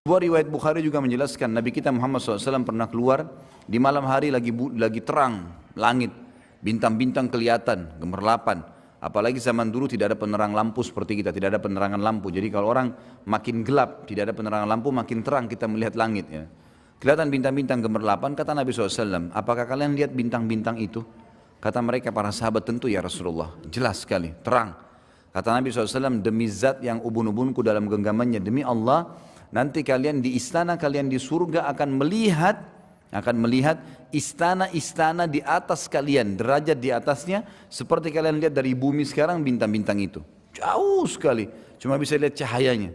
Sebuah riwayat Bukhari juga menjelaskan Nabi kita Muhammad SAW pernah keluar di malam hari lagi terang langit, bintang-bintang kelihatan, gemerlapan. Apalagi zaman dulu tidak ada penerang lampu seperti kita, tidak ada penerangan lampu. Jadi kalau orang makin gelap, tidak ada penerangan lampu, makin terang kita melihat langit. Ya. Kelihatan bintang-bintang gemerlapan, kata Nabi SAW, apakah kalian lihat bintang-bintang itu? Kata mereka para sahabat, tentu ya Rasulullah, jelas sekali, terang. Kata Nabi SAW, demi zat yang ubun-ubunku dalam genggamannya, demi Allah, nanti kalian di istana, kalian di surga akan melihat istana-istana di atas kalian, derajat di atasnya, seperti kalian lihat dari bumi sekarang bintang-bintang itu. Jauh sekali, cuma bisa lihat cahayanya.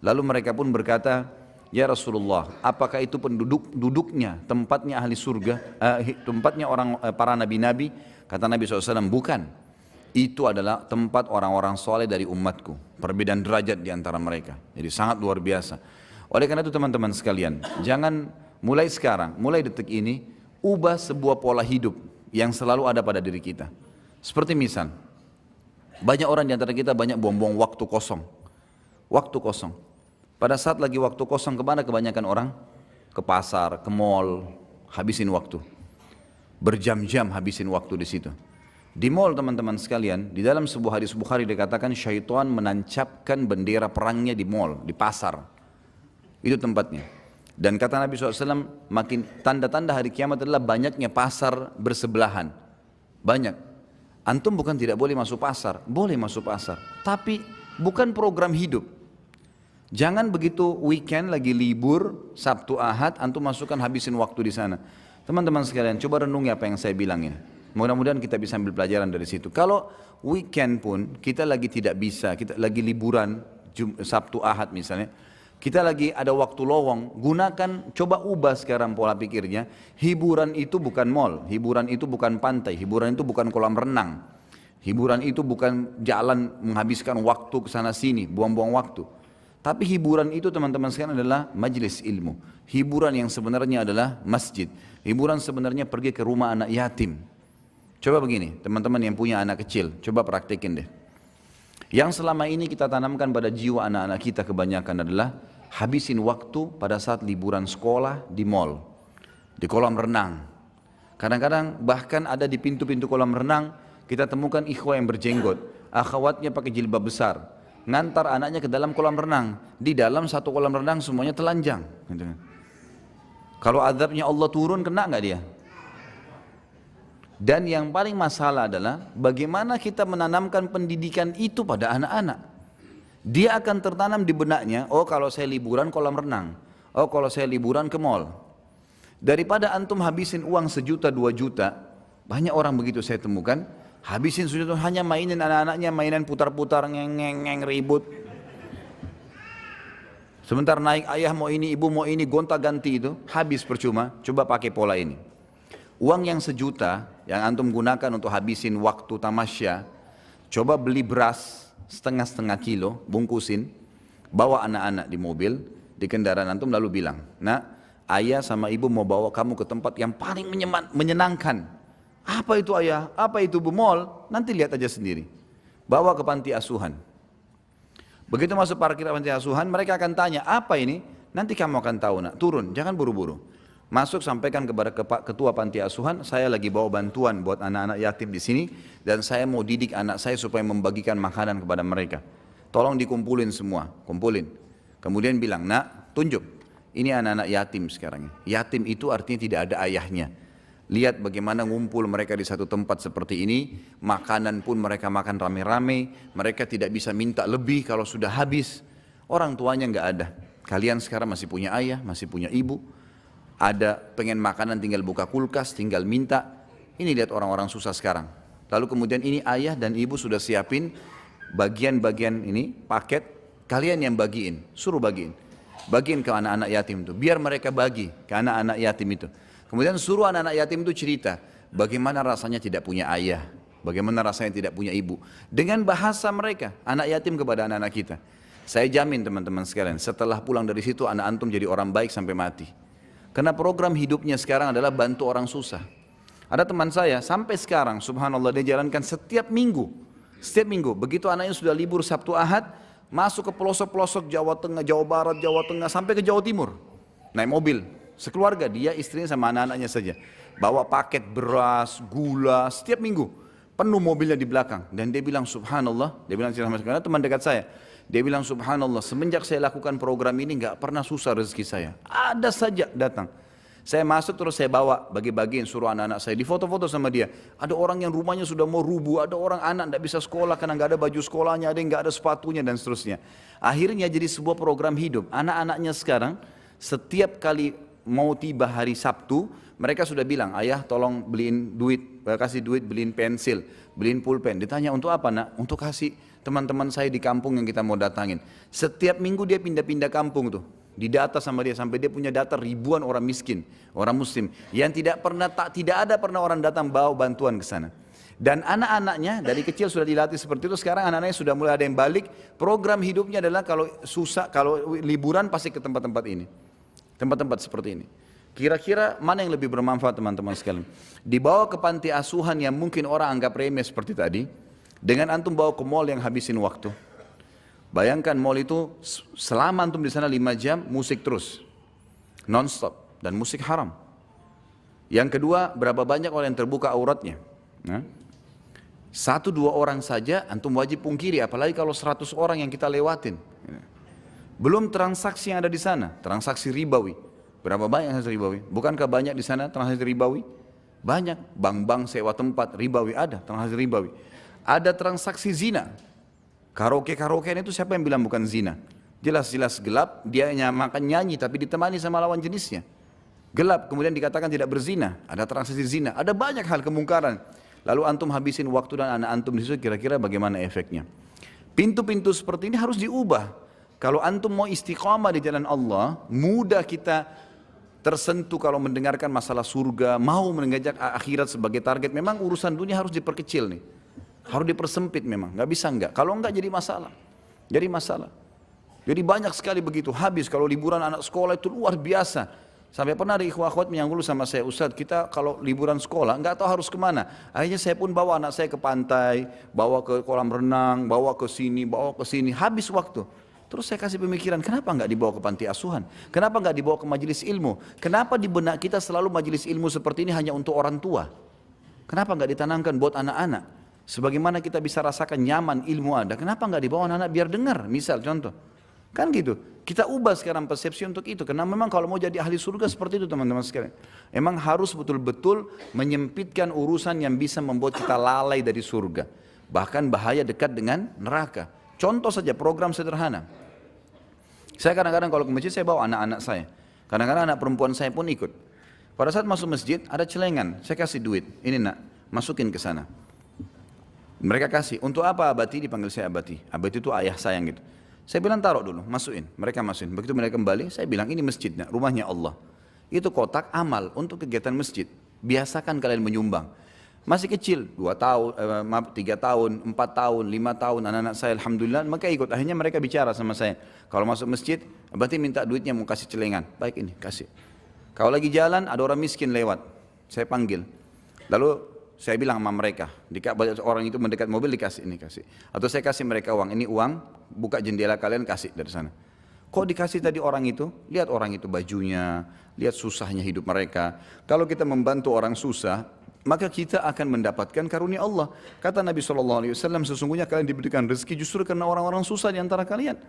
Lalu mereka pun berkata, ya Rasulullah, apakah itu duduknya, tempatnya ahli surga, tempatnya para nabi-nabi? Kata Nabi SAW, bukan. Itu adalah tempat orang-orang soleh dari umatku. Perbedaan derajat di antara mereka. Jadi sangat luar biasa. Oleh karena itu teman-teman sekalian, jangan mulai sekarang, mulai detik ini, ubah sebuah pola hidup yang selalu ada pada diri kita. Seperti misal, banyak orang di antara kita banyak buang-buang waktu kosong. Waktu kosong. Pada saat lagi waktu kosong, kemana kebanyakan orang? Ke pasar, ke mall, habisin waktu. Berjam-jam habisin waktu di situ. Di mall teman-teman sekalian, di dalam sebuah hadis Bukhari dikatakan syaitan menancapkan bendera perangnya di mall, di pasar. Itu tempatnya. Dan kata Nabi SAW, makin tanda-tanda hari kiamat adalah banyaknya pasar bersebelahan. Banyak. Antum bukan tidak boleh masuk pasar, boleh masuk pasar. Tapi bukan program hidup. Jangan begitu weekend lagi libur, Sabtu Ahad, antum masukkan habisin waktu di sana. Teman-teman sekalian, coba renungi apa yang saya bilang ini. Mudah-mudahan kita bisa ambil pelajaran dari situ. Kalau weekend pun kita lagi tidak bisa, kita lagi liburan, Sabtu Ahad misalnya, kita lagi ada waktu lowong, gunakan, coba ubah sekarang pola pikirnya. Hiburan itu bukan mall, hiburan itu bukan pantai, hiburan itu bukan kolam renang. Hiburan itu bukan jalan menghabiskan waktu ke sana sini, buang-buang waktu. Tapi hiburan itu teman-teman sekalian adalah majelis ilmu. Hiburan yang sebenarnya adalah masjid. Hiburan sebenarnya pergi ke rumah anak yatim. Coba begini, teman-teman yang punya anak kecil, coba praktekin deh. Yang selama ini kita tanamkan pada jiwa anak-anak kita kebanyakan adalah habisin waktu pada saat liburan sekolah di mall, di kolam renang. Kadang-kadang bahkan ada di pintu-pintu kolam renang, kita temukan ikhwah yang berjenggot, akhwatnya pakai jilbab besar, ngantar anaknya ke dalam kolam renang. Di dalam satu kolam renang semuanya telanjang. Kalau azabnya Allah turun, kena nggak dia? Dan yang paling masalah adalah bagaimana kita menanamkan pendidikan itu pada anak-anak. Dia akan tertanam di benaknya, oh kalau saya liburan kolam renang, oh kalau saya liburan ke mall. Daripada antum habisin uang 1 juta 2 juta, banyak orang begitu saya temukan, habisin sudah hanya mainin anak-anaknya, mainan putar-putar, ngeng-ngeng ribut. Sebentar naik ayah mau ini, ibu mau ini, gonta-ganti itu, habis percuma. Coba pakai pola ini. Uang yang 1 juta yang antum gunakan untuk habisin waktu tamasya, coba beli beras setengah kilo, bungkusin, bawa anak-anak di mobil, di kendaraan antum lalu bilang, nak, ayah sama ibu mau bawa kamu ke tempat yang paling menyenangkan. Apa itu ayah? Apa itu bu? Mall? Nanti lihat aja sendiri. Bawa ke panti asuhan. Begitu masuk parkir panti asuhan, mereka akan tanya, apa ini? Nanti kamu akan tahu nak, turun, jangan buru-buru. Masuk sampaikan kepada ketua panti asuhan, saya lagi bawa bantuan buat anak-anak yatim di sini dan saya mau didik anak saya supaya membagikan makanan kepada mereka. Tolong dikumpulin semua, kumpulin. Kemudian bilang, nak, tunjuk. Ini anak-anak yatim sekarang. Yatim itu artinya tidak ada ayahnya. Lihat bagaimana ngumpul mereka di satu tempat seperti ini, makanan pun mereka makan rame-rame, mereka tidak bisa minta lebih kalau sudah habis. Orang tuanya nggak ada. Kalian sekarang masih punya ayah, masih punya ibu. Ada pengen makanan tinggal buka kulkas, tinggal minta. Ini lihat orang-orang susah sekarang. Lalu kemudian ini ayah dan ibu sudah siapin bagian-bagian ini, paket, kalian yang bagiin, suruh bagiin. Bagiin ke anak-anak yatim itu, biar mereka bagi ke anak-anak yatim itu. Kemudian suruh anak-anak yatim itu cerita, bagaimana rasanya tidak punya ayah, bagaimana rasanya tidak punya ibu. Dengan bahasa mereka, anak yatim kepada anak-anak kita. Saya jamin teman-teman sekalian, setelah pulang dari situ anak antum jadi orang baik sampai mati. Karena program hidupnya sekarang adalah bantu orang susah. Ada teman saya sampai sekarang subhanallah dia jalankan setiap minggu. Setiap minggu begitu anaknya sudah libur Sabtu Ahad, masuk ke pelosok-pelosok Jawa Tengah, Jawa Barat, Jawa Tengah, sampai ke Jawa Timur. Naik mobil, sekeluarga, dia, istrinya sama anak-anaknya saja. Bawa paket beras, gula, setiap minggu. Penuh mobilnya di belakang. Dan dia bilang subhanallah, dia bilang karena teman dekat saya. Dia bilang subhanallah, semenjak saya lakukan program ini nggak pernah susah rezeki saya. Ada saja datang. Saya masuk terus saya bawa, bagi-bagiin, suruh anak-anak saya, difoto-foto sama dia. Ada orang yang rumahnya sudah mau rubuh, ada orang anak tidak bisa sekolah karena nggak ada baju sekolahnya, ada yang nggak ada sepatunya dan seterusnya. Akhirnya jadi sebuah program hidup. Anak-anaknya sekarang setiap kali mau tiba hari Sabtu, mereka sudah bilang, ayah tolong beliin duit, kasih duit beliin pensil, beliin pulpen. Ditanya untuk apa nak? Untuk kasih teman-teman saya di kampung yang kita mau datangin. Setiap minggu dia pindah-pindah kampung tuh. Didata sama dia sampai dia punya data ribuan orang miskin, orang muslim yang tidak ada pernah orang datang bawa bantuan ke sana. Dan anak-anaknya dari kecil sudah dilatih seperti itu. Sekarang anak-anaknya sudah mulai ada yang balik. Program hidupnya adalah kalau susah, kalau liburan pasti ke tempat-tempat ini, tempat-tempat seperti ini. Kira-kira mana yang lebih bermanfaat teman-teman sekalian? Dibawa ke panti asuhan yang mungkin orang anggap remeh seperti tadi, dengan antum bawa ke mall yang habisin waktu. Bayangkan mall itu selama antum di sana 5 jam musik terus, non-stop, dan musik haram. Yang kedua, berapa banyak orang yang terbuka auratnya? Nah, 1-2 orang saja antum wajib pungkiri, apalagi kalau 100 orang yang kita lewatin. Belum transaksi yang ada di sana, transaksi ribawi. Berapa banyak transaksi ribawi? Bukankah banyak di sana transaksi ribawi? Banyak, bank-bank sewa tempat ribawi ada, transaksi ribawi. Ada transaksi zina. Karaoke-karaokean itu siapa yang bilang bukan zina? Jelas-jelas gelap, dia makan nyanyi tapi ditemani sama lawan jenisnya. Gelap, kemudian dikatakan tidak berzina, ada transaksi zina, ada banyak hal kemungkaran. Lalu antum habisin waktu dan anak antum di situ, kira-kira bagaimana efeknya? Pintu-pintu seperti ini harus diubah. Kalau antum mau istiqamah di jalan Allah, mudah kita tersentuh kalau mendengarkan masalah surga, mau mengajak akhirat sebagai target. Memang urusan dunia harus diperkecil nih. Harus dipersempit memang, nggak bisa enggak. Kalau enggak jadi masalah. Jadi masalah. Jadi banyak sekali begitu. Habis kalau liburan anak sekolah itu luar biasa. Sampai pernah ada ikhwah-akhwat yang dulu sama saya, Ustadz kita kalau liburan sekolah nggak tahu harus kemana. Akhirnya saya pun bawa anak saya ke pantai, bawa ke kolam renang, bawa ke sini. Habis waktu. Terus saya kasih pemikiran, kenapa nggak dibawa ke panti asuhan? Kenapa nggak dibawa ke majelis ilmu? Kenapa di benak kita selalu majelis ilmu seperti ini hanya untuk orang tua? Kenapa nggak ditanamkan buat anak-anak? Sebagaimana kita bisa rasakan nyaman ilmu ada, kenapa nggak dibawa anak-anak biar dengar? Misal contoh, kan gitu. Kita ubah sekarang persepsi untuk itu, karena memang kalau mau jadi ahli surga seperti itu teman-teman sekalian. Emang harus betul-betul menyempitkan urusan yang bisa membuat kita lalai dari surga. Bahkan bahaya dekat dengan neraka. Contoh saja program sederhana. Saya kadang-kadang kalau ke masjid saya bawa anak-anak saya. Kadang-kadang anak perempuan saya pun ikut. Pada saat masuk masjid ada celengan, saya kasih duit. Ini nak, masukin ke sana. Mereka kasih, untuk apa Abati? Dipanggil saya Abati. Abati itu ayah sayang gitu. Saya bilang taruh dulu, masukin. Mereka masukin. Begitu mereka kembali, saya bilang ini masjidnya, rumahnya Allah. Itu kotak amal untuk kegiatan masjid. Biasakan kalian menyumbang. Masih kecil, 2 tahun, 3 tahun, 4 tahun, 5 tahun, anak-anak saya Alhamdulillah, maka ikut. Akhirnya mereka bicara sama saya. Kalau masuk masjid, Abati minta duitnya mau kasih celengan. Baik ini, kasih. Kalau lagi jalan, ada orang miskin lewat. Saya panggil. Lalu saya bilang sama mereka, orang itu mendekat mobil dikasih ini kasih. Atau saya kasih mereka uang, ini uang, buka jendela kalian kasih dari sana. Kok dikasih tadi orang itu? Lihat orang itu bajunya, lihat susahnya hidup mereka. Kalau kita membantu orang susah, maka kita akan mendapatkan karunia Allah. Kata Nabi SAW, sesungguhnya kalian diberikan rezeki justru karena orang-orang susah di antara kalian.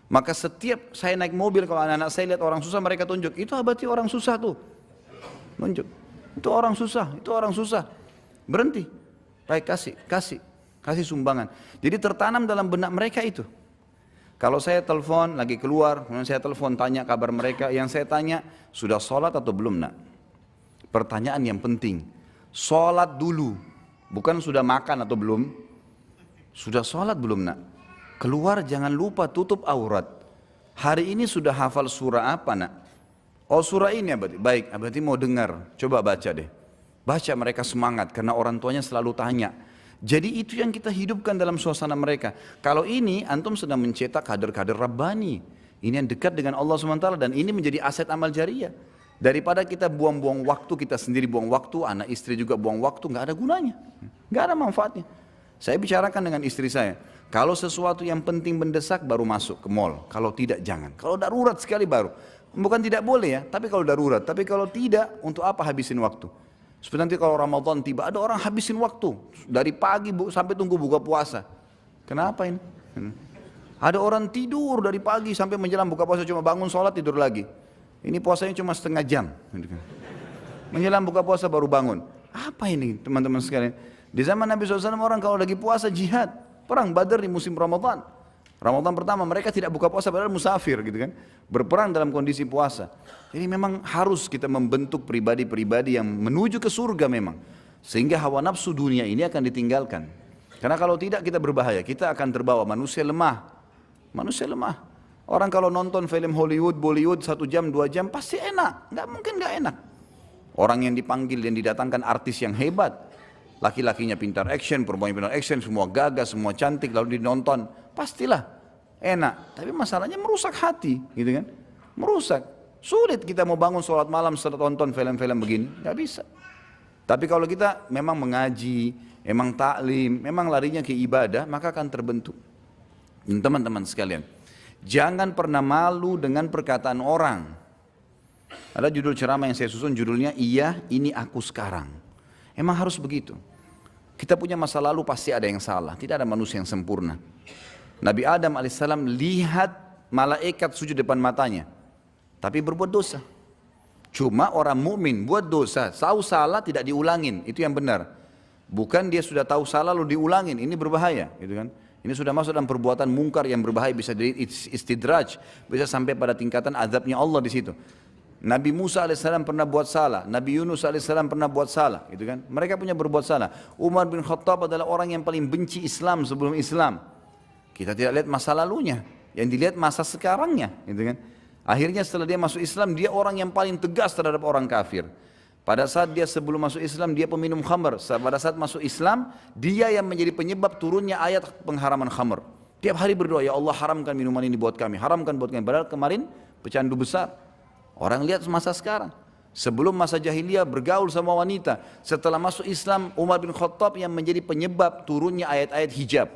Maka setiap saya naik mobil, kalau anak-anak saya lihat orang susah, mereka tunjuk, itu Abati orang susah tuh. Tunjuk, itu orang susah. Berhenti, baik kasih sumbangan. Jadi tertanam dalam benak mereka itu. Kalau saya telepon lagi keluar, kemudian saya telepon tanya kabar mereka, yang saya tanya sudah sholat atau belum nak? Pertanyaan yang penting, sholat dulu, bukan sudah makan atau belum. Sudah sholat belum nak? Keluar jangan lupa tutup aurat. Hari ini sudah hafal surah apa nak? Oh surah ini Abati, baik Abati mau dengar, coba baca deh. Baca mereka semangat karena orang tuanya selalu tanya. Jadi itu yang kita hidupkan dalam suasana mereka. Kalau ini antum sedang mencetak kader-kader Rabbani. Ini yang dekat dengan Allah SWT dan ini menjadi aset amal jariah. Daripada kita buang-buang waktu, kita sendiri buang waktu, anak istri juga buang waktu, nggak ada gunanya. Nggak ada manfaatnya. Saya bicarakan dengan istri saya. Kalau sesuatu yang penting mendesak baru masuk ke mall. Kalau tidak jangan. Kalau darurat sekali baru. Bukan tidak boleh ya, tapi kalau darurat. Tapi kalau tidak, untuk apa habisin waktu? Seperti nanti kalau Ramadan tiba, ada orang habisin waktu. Dari pagi sampai tunggu buka puasa. Kenapa ini? Ada orang tidur dari pagi sampai menjelang buka puasa, cuma bangun sholat tidur lagi. Ini puasanya cuma setengah jam. Menjelang buka puasa baru bangun. Apa ini teman-teman sekalian? Di zaman Nabi SAW orang kalau lagi puasa jihad. Perang Badar di musim Ramadan. Ramadan pertama mereka tidak buka puasa padahal musafir gitu kan. Berperang dalam kondisi puasa. Jadi memang harus kita membentuk pribadi-pribadi yang menuju ke surga memang. Sehingga hawa nafsu dunia ini akan ditinggalkan. Karena kalau tidak kita berbahaya. Kita akan terbawa manusia lemah. Manusia lemah. Orang kalau nonton film Hollywood, Bollywood 1 jam, 2 jam pasti enak. Nggak mungkin nggak enak. Orang yang dipanggil dan didatangkan artis yang hebat. Laki-lakinya pintar action, perempuan pintar action, semua gagah, semua cantik, lalu dinonton, pastilah enak. Tapi masalahnya merusak hati, gitu kan? Merusak. Sulit kita mau bangun sholat malam setelah tonton film-film begini, nggak bisa. Tapi kalau kita memang mengaji, memang taklim, memang larinya ke ibadah, maka akan terbentuk. Dan teman-teman sekalian, jangan pernah malu dengan perkataan orang. Ada judul ceramah yang saya susun, judulnya Iya, Ini Aku Sekarang. Emang harus begitu. Kita punya masa lalu pasti ada yang salah. Tidak ada manusia yang sempurna. Nabi Adam alaihissalam lihat malaikat sujud depan matanya. Tapi berbuat dosa. Cuma orang mukmin buat dosa, tahu salah tidak diulangin. Itu yang benar. Bukan dia sudah tahu salah lalu diulangin. Ini berbahaya. Gitu kan? Ini sudah masuk dalam perbuatan mungkar yang berbahaya. Bisa jadi istidraj. Bisa sampai pada tingkatan azabnya Allah di situ. Nabi Musa alaihissalam pernah buat salah, Nabi Yunus alaihissalam pernah buat salah, gitu kan? Mereka punya berbuat salah. Umar bin Khattab adalah orang yang paling benci Islam sebelum Islam. Kita tidak lihat masa lalunya, yang dilihat masa sekarangnya, gitu kan? Akhirnya setelah dia masuk Islam, dia orang yang paling tegas terhadap orang kafir. Pada saat dia sebelum masuk Islam, dia peminum khamr. Pada saat masuk Islam, dia yang menjadi penyebab turunnya ayat pengharaman khamr. Tiap hari berdoa, ya Allah haramkan minuman ini buat kami, haramkan buat kami. Padahal kemarin pecandu besar. Orang lihat masa sekarang. Sebelum masa jahiliyah bergaul sama wanita. Setelah masuk Islam, Umar bin Khattab yang menjadi penyebab turunnya ayat-ayat hijab.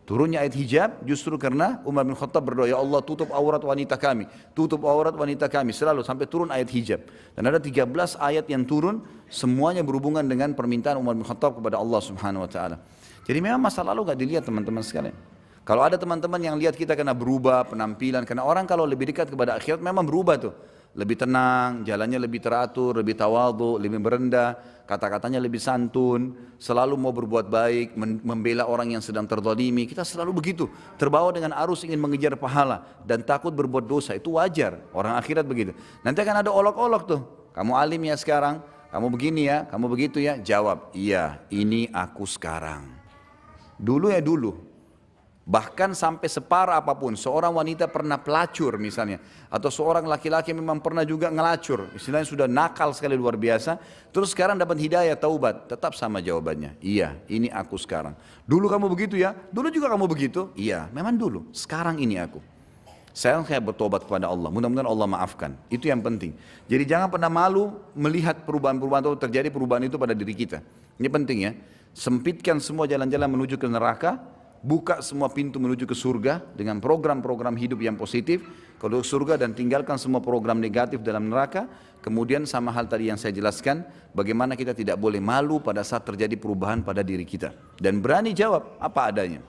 Turunnya ayat hijab justru karena Umar bin Khattab berdoa, ya Allah tutup aurat wanita kami. Tutup aurat wanita kami. Selalu sampai turun ayat hijab. Dan ada 13 ayat yang turun, semuanya berhubungan dengan permintaan Umar bin Khattab kepada Allah subhanahu wa ta'ala. Jadi memang masa lalu gak dilihat teman-teman sekalian. Kalau ada teman-teman yang lihat kita kena berubah penampilan, karena orang kalau lebih dekat kepada akhirat memang berubah tuh. Lebih tenang, jalannya lebih teratur, lebih tawadhu, lebih merendah, kata-katanya lebih santun, selalu mau berbuat baik, membela orang yang sedang terzalimi. Kita selalu begitu, terbawa dengan arus ingin mengejar pahala dan takut berbuat dosa. Itu wajar, orang akhirat begitu. Nanti akan ada olok-olok tuh, kamu alim ya sekarang, kamu begini ya, kamu begitu ya. Jawab, iya ini aku sekarang. Dulu ya dulu. Bahkan sampai separah apapun, seorang wanita pernah pelacur misalnya, atau seorang laki-laki memang pernah juga ngelacur, istilahnya sudah nakal sekali luar biasa, terus sekarang dapat hidayah taubat, tetap sama jawabannya, iya ini aku sekarang. Dulu kamu begitu ya, dulu juga kamu begitu, iya memang dulu, sekarang ini aku. Saya bertobat kepada Allah, mudah-mudahan Allah maafkan, itu yang penting. Jadi jangan pernah malu melihat perubahan-perubahan atau terjadi perubahan itu pada diri kita. Ini penting ya, sempitkan semua jalan-jalan menuju ke neraka, buka semua pintu menuju ke surga dengan program-program hidup yang positif ke surga dan tinggalkan semua program negatif dalam neraka. Kemudian sama hal tadi yang saya jelaskan, bagaimana kita tidak boleh malu pada saat terjadi perubahan pada diri kita dan berani jawab apa adanya.